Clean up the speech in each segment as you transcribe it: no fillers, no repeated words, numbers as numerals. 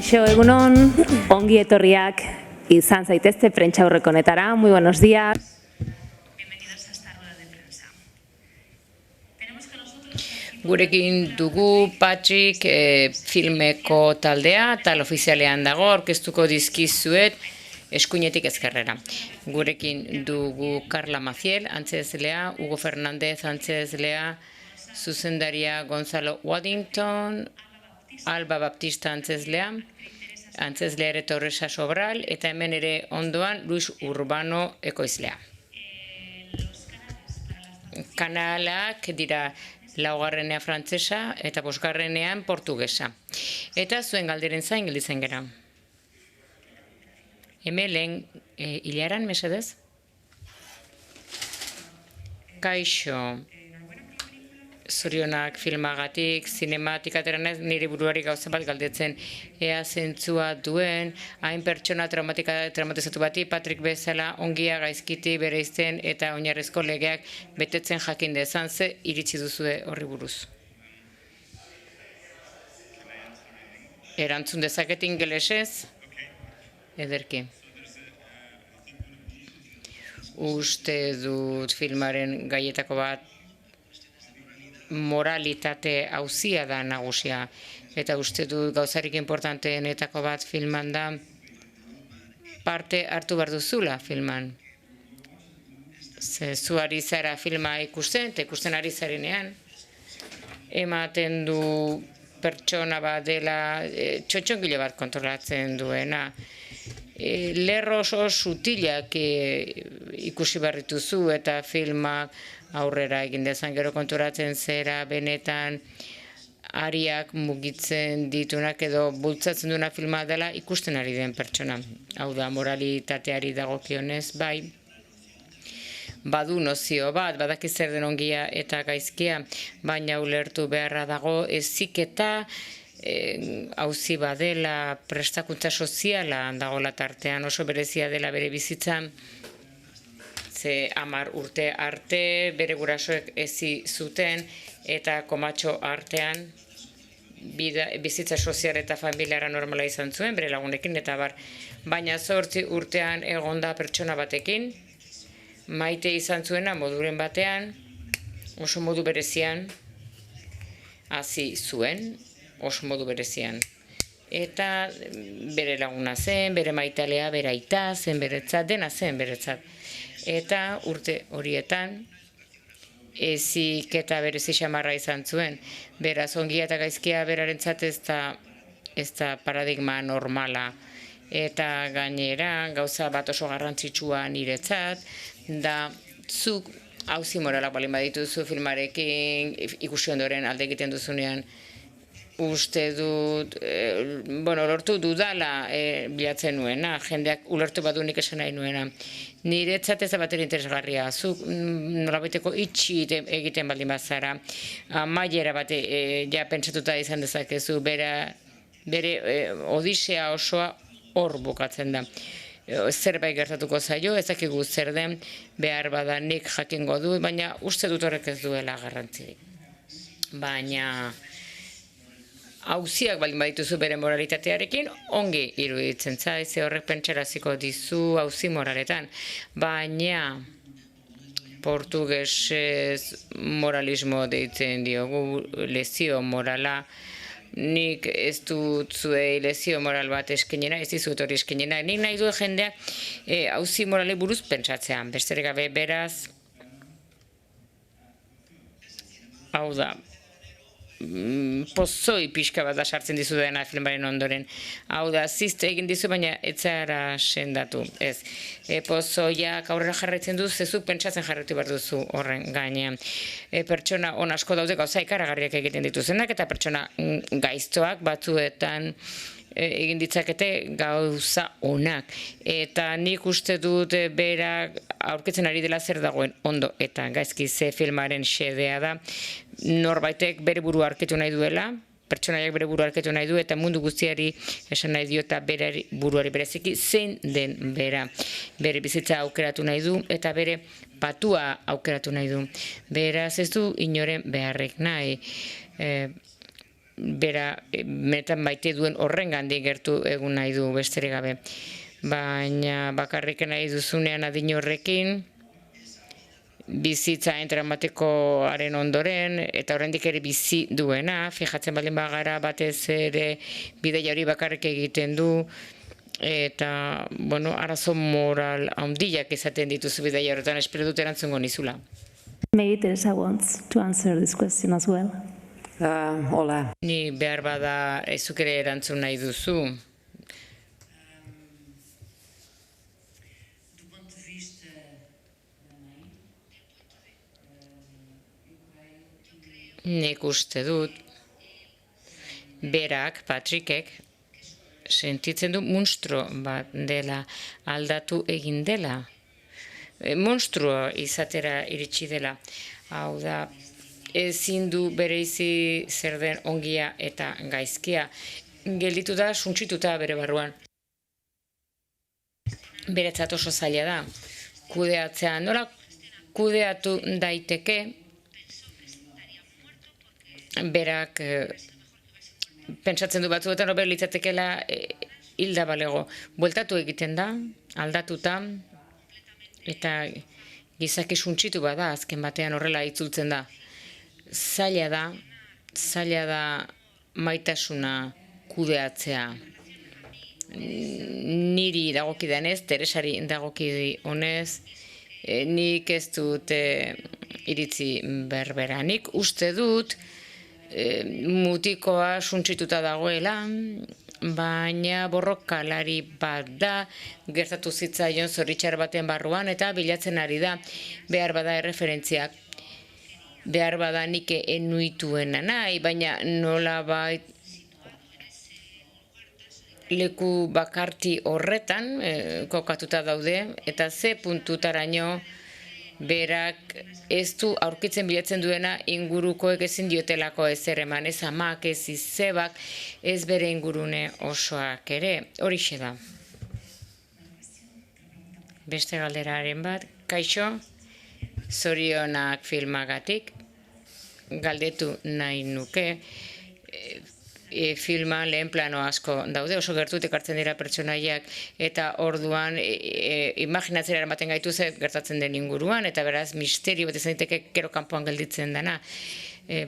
Kaixo, egunon, ongi etorriak izan zaitezte prentsaurreko honetara. Muy buenos días. Bienvenidos a esta rueda de prensa. Gurekin dugu Patrick filmeko taldea, tal ofizialean dago, aurkeztuko dizkizuet eskuinetik ezkerrera. Gurekin dugu Carla Maciel, antzezlea, Hugo Fernández, antzezlea, zuzendaria Gonzalo Waddington, Alba Baptista antzezlea ere Torresa Sobral, eta hemen ere ondoan Luis Urbano ekoizlea. Kanalak dira laugarrenea frantsesa eta bosgarrenean portugesa. Eta zuen galderen zain gelditzen gera. Hemen lehen hilaran, mesedez? Kaixo. Zorionak filmagatik, zinematik ateranez, nire buruari gauza bat galdetzen ea zentzua duen, hain pertsona traumatizatu bati, Patrick bezala ongia gaizkiti bereizten eta oinarrizko legeak betetzen jakin dezan, ze iritsi duzue horri buruz. Erantzun dezaket ingelesez? Ederki. Uste dut filmaren gaietako bat moralitate auzia da nagusia, eta uste dut gauzarik importanteenetako bat filman da parte hartu behar duzula filman. Zu ari zara filma ikusten, eta ikusten ari zarenean, ematen du pertsona bat dela txotxongile bat kontrolatzen duena. Lerro oso sutilak ikusi behar dituzu eta filmak aurrera egin dezan, gero konturatzen zera benetan ariak mugitzen ditunak edo bultzatzen duna filma dela ikusten ari den pertsona. Hau da, moralitateari dagokionez, bai, badu nozio bat, badaki zer den ongia eta gaizkia, baina ulertu beharra dago heziketa auzi badela, prestakuntza soziala dagoela tartean, oso berezia dela bere bizitzan, 10 urte arte bere gurasoek ezi zuten eta komatxo artean bizitza sozial eta familiara normala izan zuen, bere lagunekin eta bar. Baina 8 urtean egonda pertsona batekin, maite izan zuena moduren batean, oso modu berezian, hasi zuen, oso modu berezian. Eta bere laguna zen, bere maitalea, bere aita zen beretzat, dena zen beretzat. Eta urte horietan ezik eta berezi xamarra izan zuen. Beraz, ongia eta gaizkia berarentzat ez da paradigma normala. Eta gainera, gauza bat oso garrantzitsua niretzat, da zuk auzi moralak balin badituzu filmarekin, ikusi ondoren alde egiten duzunean, uste dut, lortu dudala bilatzen nuena, jendeak ulertu badunik esan nahi nuena. Niretzat ez da batera interesgarria, zuk nolabaiteko itxi egiten baldin bazara, amaiera bate ja pentsatuta izan dezakezu, bere odisea osoa hor bukatzen da. Zerbait gertatuko zaio, ez dakigu zer den, behar bada nik jakingo du, baina uste dut horrek ez duela garrantzirik. Baina auziak baldin badituzu bere moralitatearekin, ongi iruditzen zaiz, horrek pentsaraziko dizu auzi moraletan. Baina portugesez moralismo deitzen diogu, lezio morala, nik ez dut zuei lezio moral bat eskenena, ez dizut hori eskenena, nik nahi du jendeak auzi morale buruz pentsatzean, besterik gabe beraz, hau da, pozoi pixka bat da sartzen dizu dena filmaren ondoren. Hau da, zizte egin dizu, baina ez zara sendatu. Ez, pozoiak aurrera jarraitzen du, zezuk pentsatzen jarraitu behar duzu horren gainean. Pertsona on asko daude gauza ikaragarriak egiten dituzenak, eta pertsona gaiztoak batzuetan egin ditzakete gauza onak. Eta nik uste dut berak aurkitzen ari dela zer dagoen ondo eta gaizki ze filmaren xedea da. Norbaitek bere burua aurkitu nahi duela, pertsonaiak bere burua aurkitu nahi du, eta mundu guztiari esan nahi dio eta bere buruari bereziki zein den bera. Bere bizitza aukeratu nahi du eta bere patua aukeratu nahi du. Beraz ez du inoren beharrek nahi. bera metan maite duen horrengandik gertu egun nahi du besterik gabe. Baina bakarrik nahi duzunean adin horrekin, bizitza entramatikoaren ondoren, eta oraindik ere bizi duena, fijatzen baldin bagara batez ere bidaia hori bakarrik egiten du, eta, arazo moral handiak izaten dituzu bidaia horretan, espero dut erantzungo nizula. Maybe Teresa wants to answer this question as well. Hola. Ni behar bada ezuk ere erantzun nahi duzu. Nik uste dut, berak, Patrickek, sentitzen du monstruo bat dela, aldatu egin dela. Monstruo izatera iritsi dela. Hau da, ezin du bereizi zer den ongia eta gaizkia. Gelditu da, suntsituta bere barruan. Beretzat oso zaila da. Kudeatzea, nola kudeatu daiteke, berak pentsatzen du batzuetan hobe litzatekeela hilda balego. Bueltatu egiten da, aldatuta, eta gizaki suntsitu bada, azken batean horrela itzultzen da. Zaila da maitasuna kudeatzea. Niri dagokidanez, Teresari dagokidi honez, nik ez dut iritzi berbera. Nik uste dut mutikoa suntsituta dagoela, baina borrokalari bat da, gertatu zitzaion zoritxar baten barruan, eta bilatzen ari da, behar bada erreferentziak. Behar bada nik enuituena nahi, baina nolabait leku bakarti horretan kokatuta daude, eta ze puntutaraino berak ez du aurkitzen bilatzen duena ingurukoek ezin diotelako ezer eman, ez amak, ez izebak, ez bere ingurune osoak ere, horixe da. Beste galderaren bat, kaixo, zorionak filmagatik, galdetu nahi nuke, filma lehen plano asko daude, oso gertutik hartzen dira pertsonaiak, eta orduan imaginatzera eramaten gaitu ze gertatzen den inguruan, eta beraz misterio bat izan daiteke gero kanpoan gelditzen dena.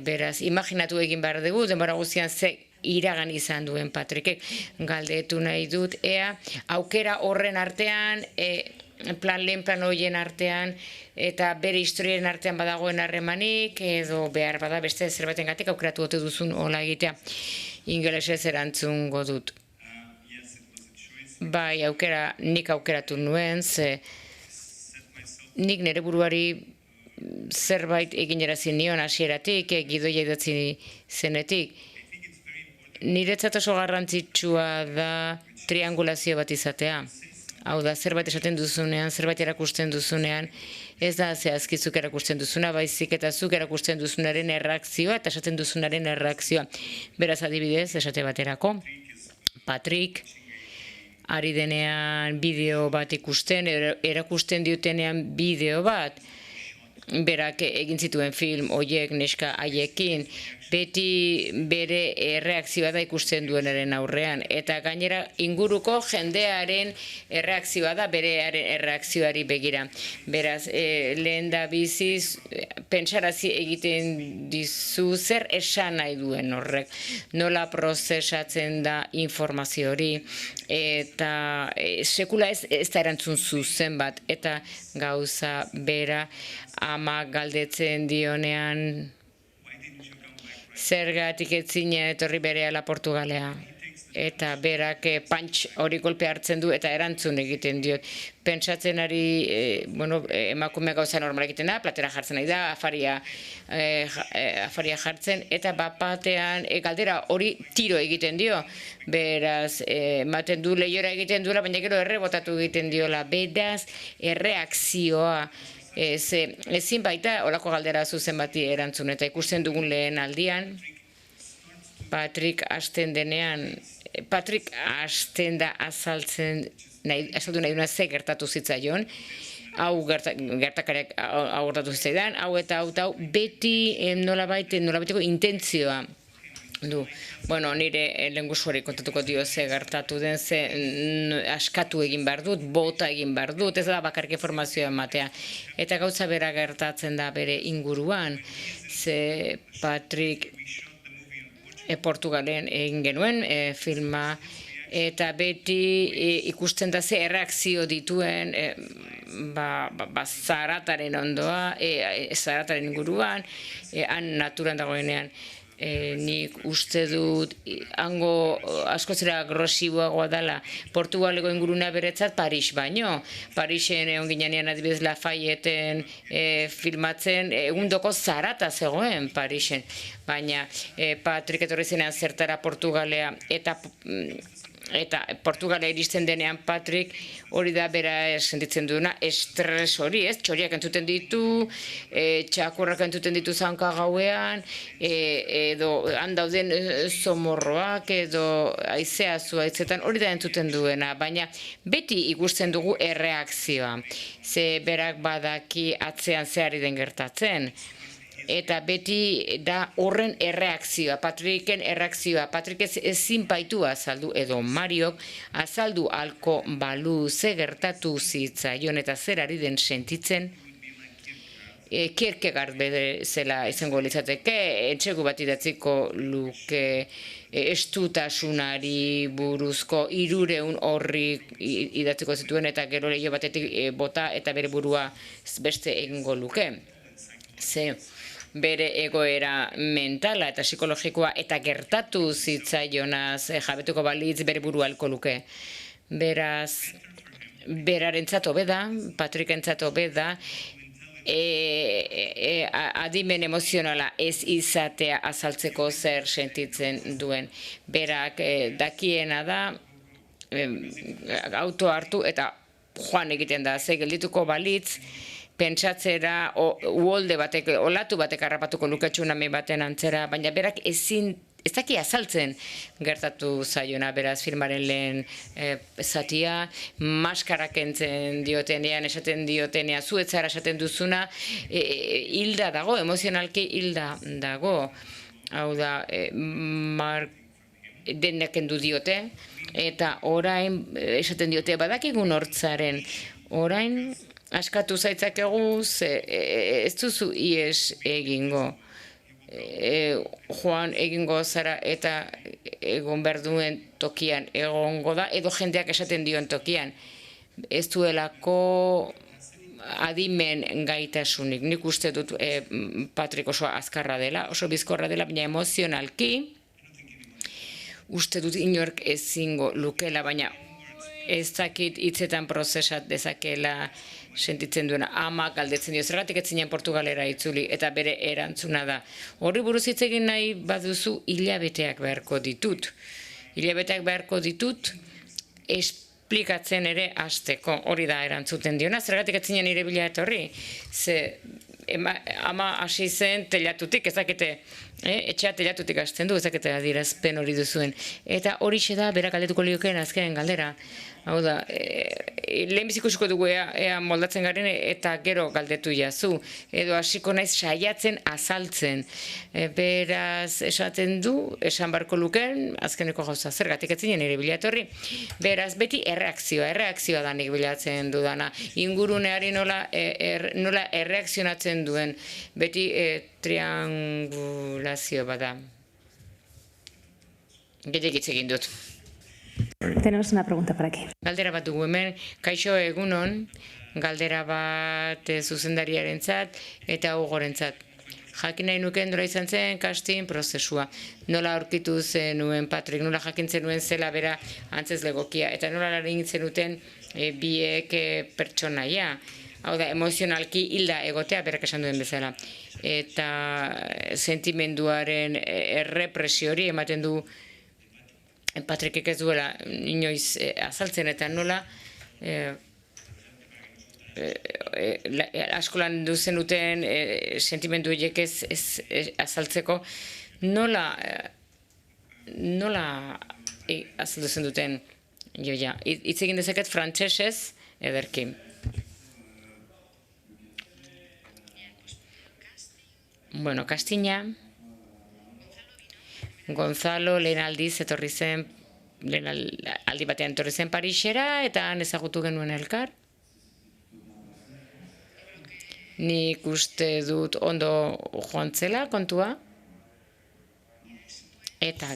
Beraz, imaginatu egin behar dugu, denbora guztian ze iragan izan duen Patrickek, galdetu nahi dut, ea aukera horren artean, lehen plan horien artean, eta bere historiaren artean badagoen harremanik, edo behar bada beste zerbaitengatik aukeratu ote duzun hola egitea. Ingelesez erantzungo dut. Bai, nik aukeratu nuen, ze nik nire buruari zerbait eginerazi nion hasieratik, gidoia idatzi zenetik. Niretzat oso garrantzitsua da triangulazio bat izatea. Hau da, zerbait esaten duzunean, zerbait erakusten duzunean, ez da zehazki zuk erakusten duzuna, baizik eta zuk erakusten duzunaren erreakzioa eta esaten duzunaren erreakzioa. Beraz adibidez, esate baterako, Patrick ari denean bideo bat ikusten, erakusten diotenean bideo bat, berak egin zituen film horiek neska haiekin, beti bere erreakzioa da ikusten duenaren aurrean, eta gainera inguruko jendearen erreakzioa da bere erreakzioari begira. Beraz, lehen da biziz, pentsarazi egiten dizu zer esan nahi duen horrek, nola prozesatzen da informazio hori, eta sekula ez da erantzun zuzen bat, eta gauza bera ama galdetzen dionean zergatik etzina etorri berehala Portugalea. Eta berak punch hori kolpe hartzen du eta erantzun egiten diot. Pentsatzen ari, emakume gauza normal egiten da, platera jartzen nahi da, afaria jartzen, eta bapatean galdera hori tiro egiten dio. Beraz, ematen du lehiora egiten duela, baina gero errebotatu egiten diola. Beraz, erreakzioa. Ezin baita olako galdera zuzen bati erantzun, eta ikusten dugun lehen aldian, Patrick hasten da azaltzen azaldu nahi duna ze gertatu zitzaion, hau gertakariak hau gertatu zitzaidan, hau eta hau beti nolabaiteko intentzioa du. Bueno, nire lehengusuari kontatuko dio ze gertatu den, ze askatu egin behar dut, bota egin behar dut, ez da bakarrik informazioa ematea. Eta gauza bera gertatzen da bere inguruan, ze Patrick Portugalen egin genuen filma, eta beti ikusten da ze erreakzio dituen zarataren ondoa, zarataren inguruan, han naturan dagoenean. Nik uste dut hango askozera agresiboagoa dela Portugaleko inguruna beretzat Paris baino. Parisen egon ginean adibidez Lafayeten filmatzen, egundoko zarata zegoen Parisen. Baina Patrick etorri zenean zertara Portugalea eta Portugalea iristen denean Patrick hori da bera sentitzen duena, estres hori, ez? Txoriak entzuten ditu, txakurrak entzuten ditu zaunka gauean, edo handauden zomorroak, edo aizea zuaitzetan, hori da entzuten duena, baina beti ikusten dugu erreakzioa, ze berak badaki atzean zehari den gertatzen. Eta beti da horren erreakzioa, Patricken erreakzioa. Patrick ezin baitu azaldu, edo Mariok azaldu alko balu ze gertatu zitzaion eta zer ari den sentitzen. Kierkegaard zela izango litzateke, entsegu bat idatziko luke estutasunari buruzko 300 horri idatziko zituen, eta gero lehio batetik bota eta bere burua beste egingo luke. Ze bere egoera mentala eta psikologikoa eta gertatu zitzaionaz jabetuko balitz bere burua alko luke. Beraz, berarentzat hobe da, Patrickentzat hobe da, adimen emozionala ez izatea azaltzeko zer sentitzen duen. Berak dakiena da, auto hartu eta joan egiten da, ze geldituko balitz, pentsatzera uholde batek, olatu batek harrapatuko luke tsunami baten antzera, baina berak ez daki azaltzen gertatu zaiona, beraz filmaren lehen zatia, maskara kentzen diotenean, esaten diotenean, zuetzara esaten duzuna, hilda dago, emozionalki hilda dago. Hau da, denak kendu diote, eta orain esaten diote badakigun hortzaren, orain askatu zaitzakegu, ez duzu ies egingo. Joan egingo zara eta egon behar duen tokian egongo da, edo jendeak esaten dion tokian. Ez duelako adimen gaitasunik. Nik uste dut Patrick oso azkarra dela, oso bizkorra dela, baina emozionalki uste dut inork ezingo lukela, baina ez dakit hitzetan prozesat dezakela sentitzen duena. Ama galdetzen dio, zergatik ez zinen Portugalera itzuli, eta bere erantzuna da. Horri buruz hitz egin nahi baduzu, hilabeteak beharko ditut. Hilabeteak beharko ditut, esplikatzen ere hasteko, hori da erantzuten diona. Zergatik ez zinen nire bila etorri, ze ama hasi zen telatutik, ezakete, etxea telatutik hasten du, ezakete adierazpen hori duzuen. Eta horixe da, berak galdetuko liokeen azken galdera. Hau da, lehenbiziko ikusiko dugu ea moldatzen garen eta gero galdetu jazu. Edo hasiko naiz saiatzen azaltzen. Beraz, esaten du, esan barko luken, azkeneko gauza zergatik ez zinen nire bila etorri. Beraz, beti erreakzioa da nik bilatzen dudana. Inguruneari nola erreakzionatzen duen. Beti triangulazio bada. Gehiagitz egin dut. Tenemos una pregunta por aquí. Galdera bat dugu hemen, kaixo egunon, galdera bat zuzendariarentzat eta Hugorentzat. Jakin nahi nuken nola izan zen casting prozesua. Nola aurkitu zenuen Patrick, nola jakintzen nuen zela bera antzez legokia, eta nola lan zenuten biek pertsonaia. Hau da, emozionalki hilda egotea berak esan duen bezala. Eta sentimenduaren errepresio hori ematen du Patrickek ez duela inoiz azaltzen, eta nola askolan duzen duten sentimendu horiek ez azaltzeko, nola azaldu zen duten joia. Hitz egin dezaket frantsesez ederki. Bueno, castinga. Gonzalo lehen aldiz etorri zen, lehen aldi batean etorri zen Parisera, eta han ezagutu genuen elkar. Nik uste dut ondo joan zela kontua. Eta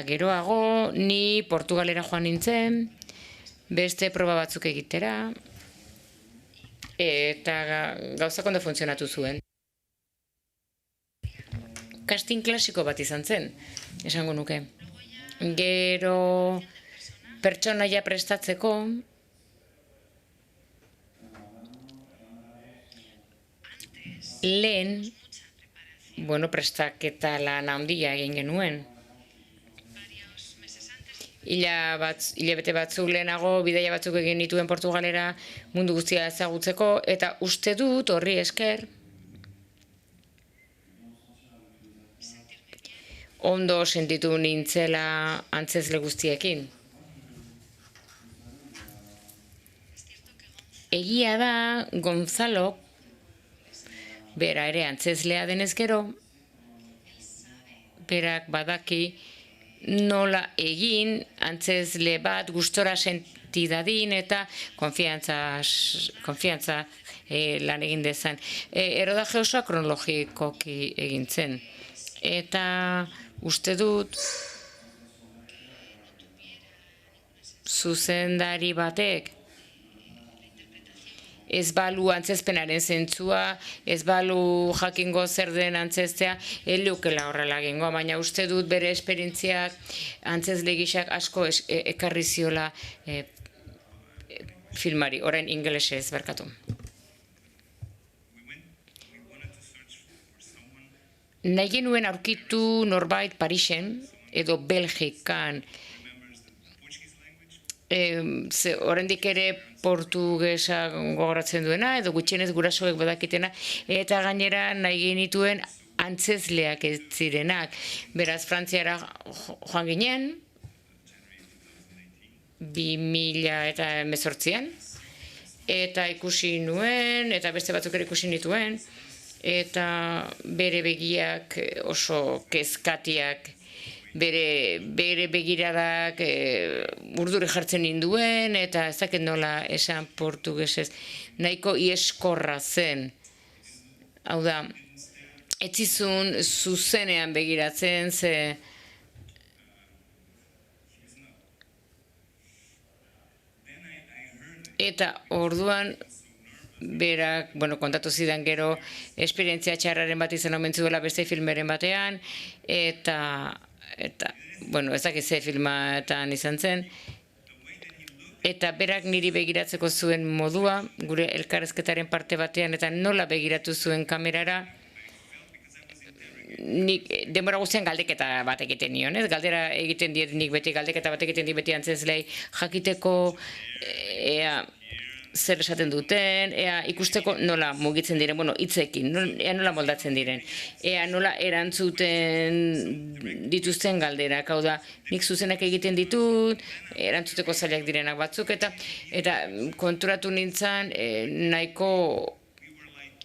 geroago, ni Portugalera joan nintzen, beste proba batzuk egitera, eta gauzak ondo funtzionatu zuen. Casting klasiko bat izan zen, esango nuke. Gero pertsonaia prestatzeko, lehen, prestaketa lan handia egin genuen. Hilabete batzuk lehenago, bidaia batzuk egin nituen Portugalera mundu guztia ezagutzeko, eta uste dut horri esker ondo sentitu nintzela antzezle guztiekin. Egia da, Gonzalo, bera ere antzezlea denez gero, berak badaki nola egin antzezle bat gustora senti dadin eta konfiantza lan egin dezan. Errodaje osoa kronologikoki egin zen. Eta uste dut zuzendari batek ez balu antzezpenaren zentzua, ez balu jakingo zer den antzeztea, lukela horrela egingo, baina uste dut bere esperientziak antzezle gisak asko ekarri ziola filmari, orain ingelesez barkatu. Nahi genuen aurkitu norbait Parisen edo Belgikan, oraindik ere portugesa gogoratzen duena, edo gutxienez gurasoek badakitena, eta gainera nahi genituen antzezleak ez zirenak. Beraz, Frantziara joan ginen, 2018an, eta ikusi nuen, eta beste batzuk ere ikusi nituen, eta bere begiak oso kezkatiak, bere begiradak urduri jartzen ninduen, eta ez dakit nola esan portugesez, nahiko ieskorra zen. Hau da, ez zizun zuzenean begiratzen, ze eta orduan berak, kontatu zidan gero esperientzia txarraren bat izan omen zuela beste filmeren batean, eta ez dakit ze filmatan izan zen, eta berak niri begiratzeko zuen modua, gure elkarrezketaren parte batean, eta nola begiratu zuen kamerara, nik denbora guztian galdeketa bat egiten nion, galdera egiten diet nik beti, galdeketa bat egiten diet beti antzezlei, jakiteko zer esaten duten, ikusteko nola mugitzen diren, hitzekin, nola moldatzen diren, nola erantzuten dituzten galderak, hau da, nik zuzenak egiten ditut, erantzuteko zailak direnak batzuk, eta konturatu nintzen, nahiko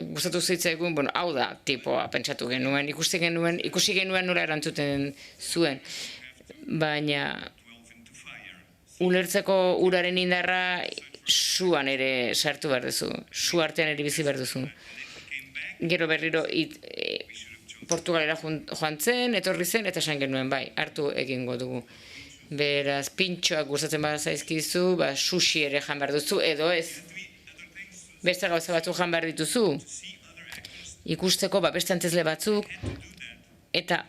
gustatu zitzaigun, hau da, tipoa pentsatu genuen, ikusi genuen nola erantzuten zuen, baina ulertzeko uraren indarra suan ere sartu behar duzu, su artean ere bizi behar duzu. Gero berriro Portugalera joan zen, etorri zen, eta esan genuen, bai, hartu egingo dugu. Beraz, pintxoak gustatzen bada zaizkizu, sushi ere jan behar duzu, edo ez. Beste gauza batzuk jan behar dituzu. Ikusteko, beste antzezle batzuk, eta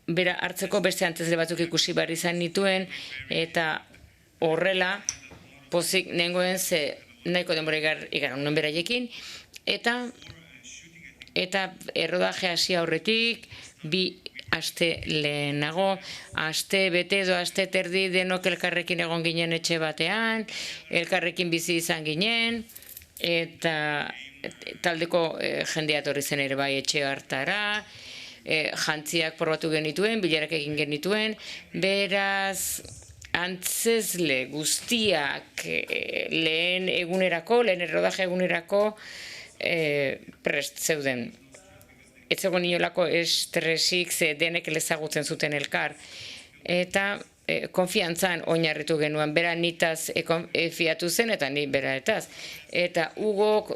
bera hartzeko beste antzezle batzuk ikusi behar izan nituen, eta horrela, pozik nengoen ze nahiko denbora igaran nuen beraiekin, eta errodaje hasi aurretik, 2 aste lehenago, aste bete edo aste terdi denok elkarrekin egon ginen etxe batean, elkarrekin bizi izan ginen, eta taldeko jendea etorri zen ere bai etxe hartara, jantziak probatu genituen, bilarak egin genituen, beraz, antzezle guztiak lehen errodaje egunerako prest zeuden. ez zegoen inolako estresik, ze denek ezagutzen zuten elkar. Eta konfiantzan oinarritu genuen, bera nitaz fiatu zen eta ni bera etaz. Eta Hugok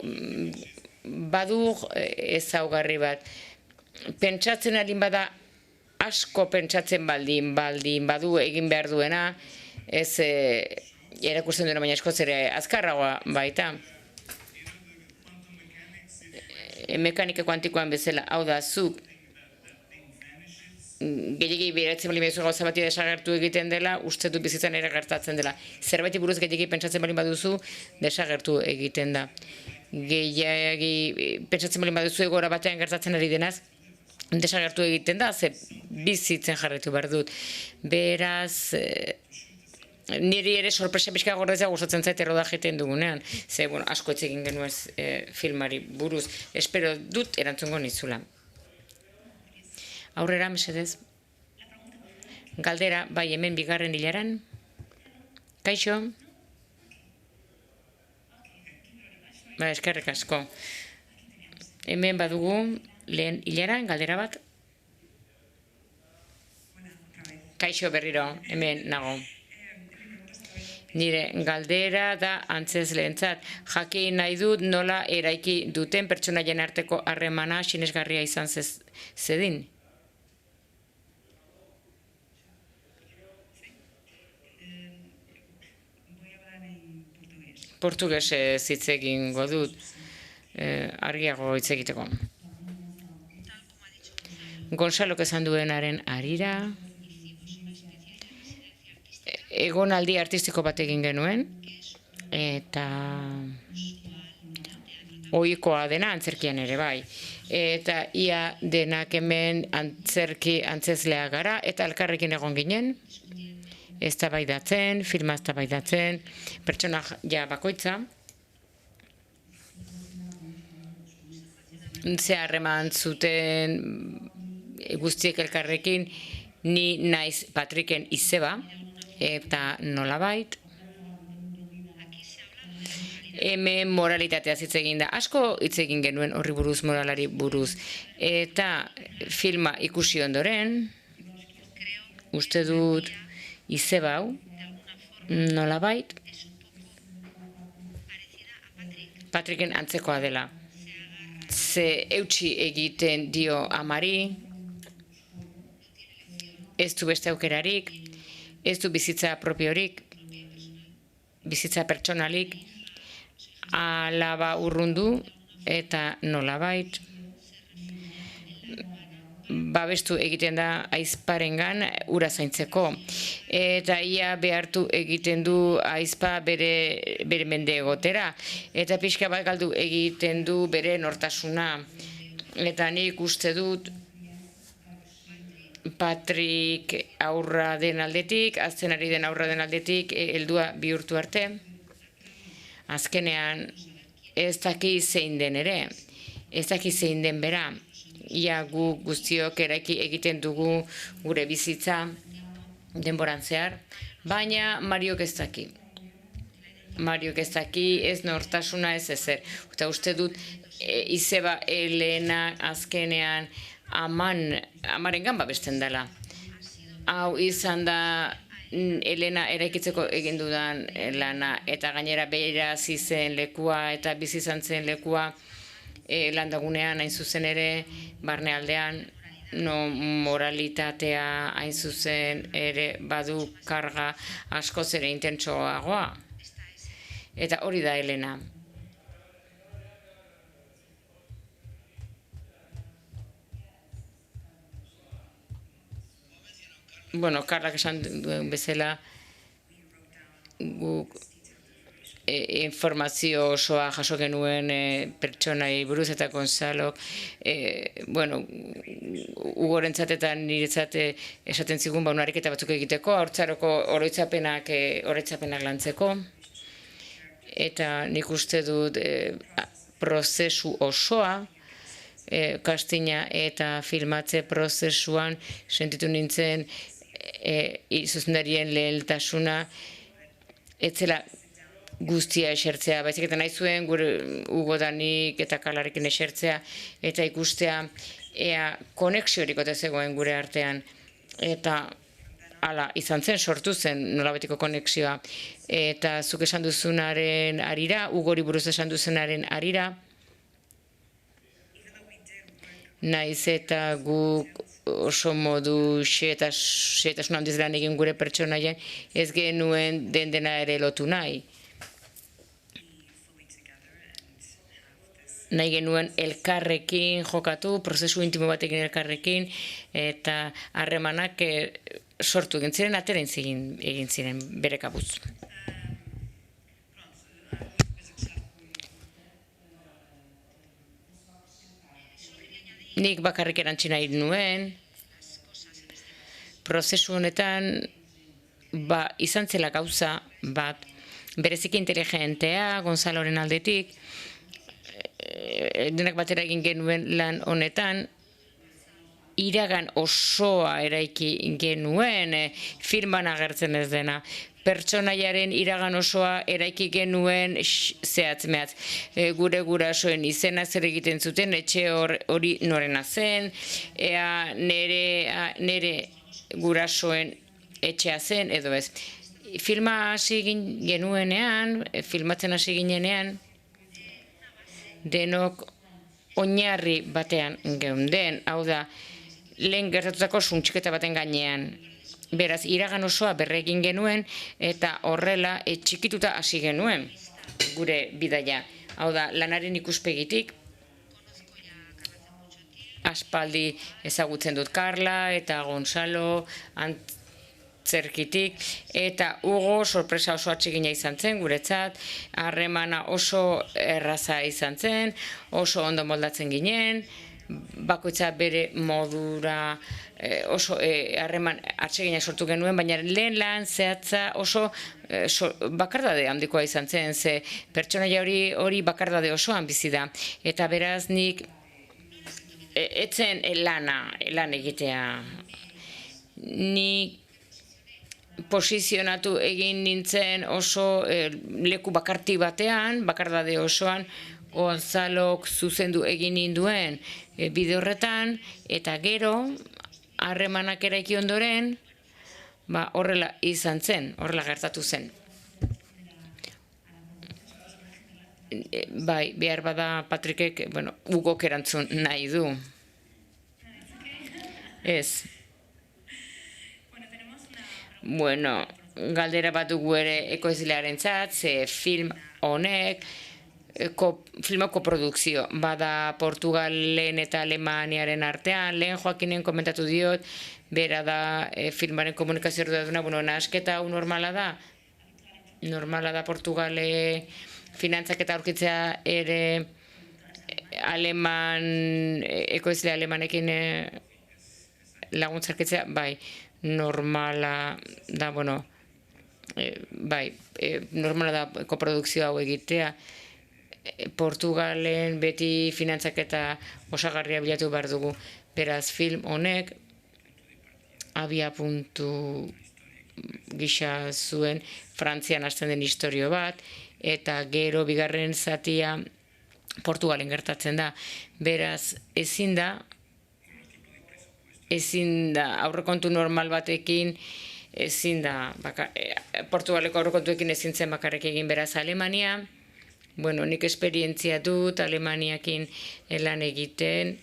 badu ezaugarri bat. Pentsatzen alin bada, asko pentsatzen baldin badu egin behar duena, ez erakusten duena, baina askoz ere azkarragoa baita. Mekanika kuantikoan bezala, hau da, zuk gehiagi beratzen bali behizu gauza bati desagertu egiten dela, uste du bizitzan ere gertatzen dela. Zerbaiti buruz gehiagi pentsatzen bali baduzu, desagertu egiten da. Gehiagi pentsatzen bali baduzu egora batean gertatzen ari denaz, desagertu egiten da, ze bizitzen jarraitu behar dut. Beraz, niri ere sorpresa pixka gordezea gustatzen zait erroda egiten dugunean. Ze, asko hitz egin genuen filmari buruz. Espero dut erantzungo nizula. Aurrera, mesedez. Galdera, bai, hemen bigarren hilaran. Kaixo? Ba, eskerrik asko. Hemen badugu lehen hilaran, galdera bat. Kaixo berriro, hemen nago. Nire galdera da antzezleentzat. Jakin nahi dut nola eraiki duten pertsonaien arteko harremana sinesgarria izan zedin. Portugesez hitz egingo dut, argiago hitz egiteko. Gonzalok esan duenaren harira, egonaldi artistiko bat egin genuen, eta ohikoa dena antzerkian ere bai. Eta ia denak hemen antzezlea gara, eta elkarrekin egon ginen, eztabaidatzen, filma eztabaidatzen, pertsonaia bakoitza. Ze harreman zuten guztiek elkarrekin, ni naiz Patricken izeba, eta nolabait. Hemen moralitatea hitz egin da. Asko hitz egin genuen horri buruz, moralari buruz. Eta filma ikusi ondoren, uste dut izeba hau, nolabait, Patricken antzekoa dela. Ze eutsi egiten dio amari, ez du beste aukerarik, ez du bizitza propiorik, bizitza pertsonalik, alaba urrundu eta nolabait babestu egiten da ahizparengan ura zaintzeko. Eta ia behartu egiten du ahizpa bere mende egotera. Eta pixka bat galdu egiten du bere nortasuna. Eta nik uste dut Patrick aurra den aldetik, azkenari den aurra den aldetik, heldua bihurtu arte. Azkenean ez daki zein den ere, ez daki zein den bera. Ia gu guztiok eraiki egiten dugu gure bizitza denboran zehar, baina Mariok ez daki. Mariok ez daki, ez nortasuna, ez ezer. Eta uste dut izeba Elena azkenean amarengan babesten dela. Hau izan da Elena eraikitzeko egin dudan lana, eta gainera behira zizen lekua eta bizi izan zen lekua landagunean hain zuzen ere, barnealdean, no moralitatea hain zuzen ere badu karga askoz ere intentsoagoa. Eta hori da Elena. Karlak esan duen bezala, guk informazio osoa jaso genuen pertsonai buruz eta Gonzalok, Ugorentzat eta niretzat esaten zigun ariketa batzuk egiteko, haurtzaroko oroitzapenak lantzeko. Eta nik uste dut prozesu osoa, kastina eta filmatze prozesuan sentitu nintzen zuzendarien lehentasuna etzela guztia esertzea, baizik eta nahi zuen gure Ugo Danik eta Karlarekin esertzea eta ikustea ea konexiorik ote zegoen gure artean, eta hala izan zen, sortu zen nolabetiko konexioa, eta zuk esan duzunaren arira, Ugori buruz esan duzunaren arira, naiz eta guk oso modu xehetasun handiz lan egin gure pertsonaien, ez genuen dena ere lotu nahi. Nahi genuen elkarrekin jokatu, prozesu intimo batekin elkarrekin, eta harremanak sortu egin ziren, atera egin ziren bere kabuz. Nik bakarrik erantzi nahi nuen, prozesu honetan izan zela gauza bat, bereziki inteligentea, Gonzaloren aldetik, denak batera egin genuen lan honetan, iragan osoa eraiki genuen, filman agertzen ez dena. Pertsonaiaren iragan osoa eraiki genuen zehatz-mehatz. Gure gurasoen izena zer egiten zuten, etxe hori norena zen, ea nere gurasoen etxea zen, edo ez. Filmatzen hasi ginenean, denok oinarri batean geunden, hau da, lehen gertatutako suntxiketa baten gainean. Beraz, iragan osoa berregin genuen, eta horrela txikituta hasi genuen gure bidaia. Hau da, lanaren ikuspegitik, aspaldi ezagutzen dut Carla eta Gonzalo antzerkitik, eta Hugo sorpresa oso atsegina izan zen guretzat, harremana oso erraza izan zen, oso ondo moldatzen ginen, bakoitza bere modura oso harreman atsegina sortu genuen, baina lehen lan zehatza oso bakardade handikoa izan zen, ze pertsonaia hori bakardade osoan bizi da, eta beraz nik etzen lan egitea. Nik posizionatu egin nintzen oso leku bakarti batean, bakardade osoan, Gonzalok zuzendu egin ninduen bide horretan, eta gero, harremanak eraiki ondoren, horrela izan zen, horrela gertatu zen. Bai, behar bada Patrickek, Hugok erantzun nahi du. Ez. Galdera bat dugu ere ekoizlearentzat, ze film honek, filma koprodukzio, bada Portugalen eta Alemaniaren artean, lehen Joakinen komentatu diot, bera da filmaren komunikazio arduraduna, nahasketa hau normala da Portugale finantzaketa aurkitzea ere ekoizle alemanekin laguntzarkitzea, bai, normala da, normala da koprodukzio hau egitea. Portugalen beti finantzaketa osagarria bilatu behar dugu. Beraz, film honek abia puntu gisa zuen Frantzian hasten den istorio bat, eta gero bigarren zatia Portugalen gertatzen da. Beraz, ezin da aurrekontu normal batekin, Portugaleko aurrekontuekin ezin zen bakarrik egin. Beraz, Alemania, nik esperientzia dut Alemaniakin lan egiten,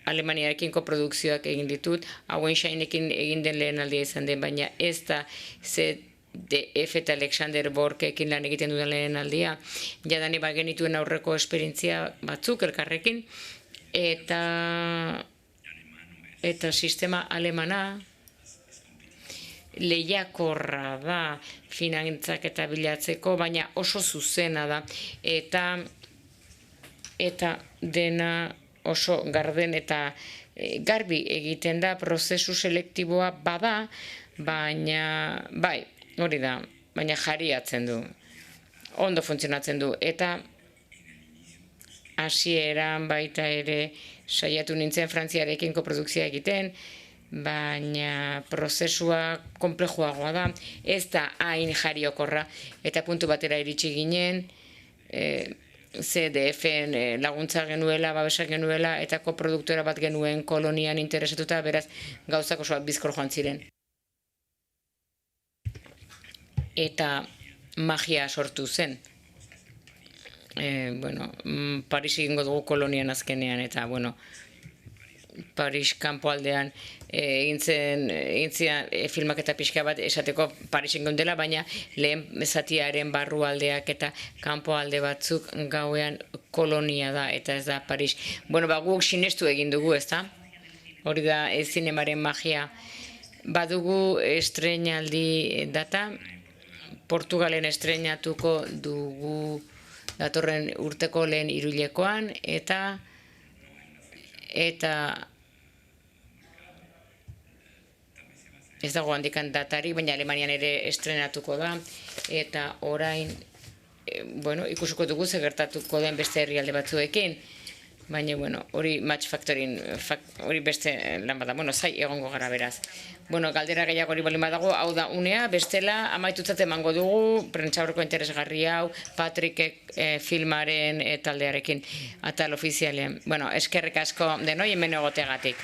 Alemaniarekin koprodukzioak egin ditut, hauen Shinekin egin den lehen aldia izan den, baina ez da ZDF eta Alexander Borkekin lan egiten dudan lehen aldia, jadani genituen aurreko esperientzia batzuk elkarrekin, eta sistema alemana lehiakorra da finantzaketa bilatzeko, baina oso zuzena da, eta dena oso garden eta garbi egiten da, prozesu selektiboa bada, baina, hori da, baina jariatzen du, ondo funtzionatzen du, eta hasieran baita ere saiatu nintzen Frantziarekin koprodukzioa egiten, baina prozesua konplejoagoa da, ez da hain jariokorra, eta puntu batera iritsi ginen, CDF-en laguntza genuela, babesa genuela, eta koproduktora bat genuen kolonian interesatuta, beraz gauzak oso bizkor joan ziren. Eta magia sortu zen. Paris egingo dugu kolonian azkenean, eta, Paris kanpoaldean egin zian filmak eta pixka bat esateko Parisen geundela, baina lehen zatiaren barrualdeak eta kanpoalde batzuk gauean kolonia da, eta ez da Paris. Guk sinestu egin dugu, ez da? Hori da zinemaren magia. Badugu estreinaldi data, Portugalen estreinatuko dugu datorren urteko lehen hiruilekoan, eta ez dago handikan datari, baina Alemanian ere estrenatuko da, eta orain, ikusiko dugu ze gertatuko den beste herrialde batzuekin, baina, hori Match Factoryn, hori beste lan bada, zai egongo gara beraz. Galdera gehiago hori balin badago, hau da unea, bestela amaitutzat emango dugu, prentsaurreko interesgarri hau, Patrickek filmaren taldearekin, atal ofizialean. Eskerrik asko denoi hemen egoteagatik.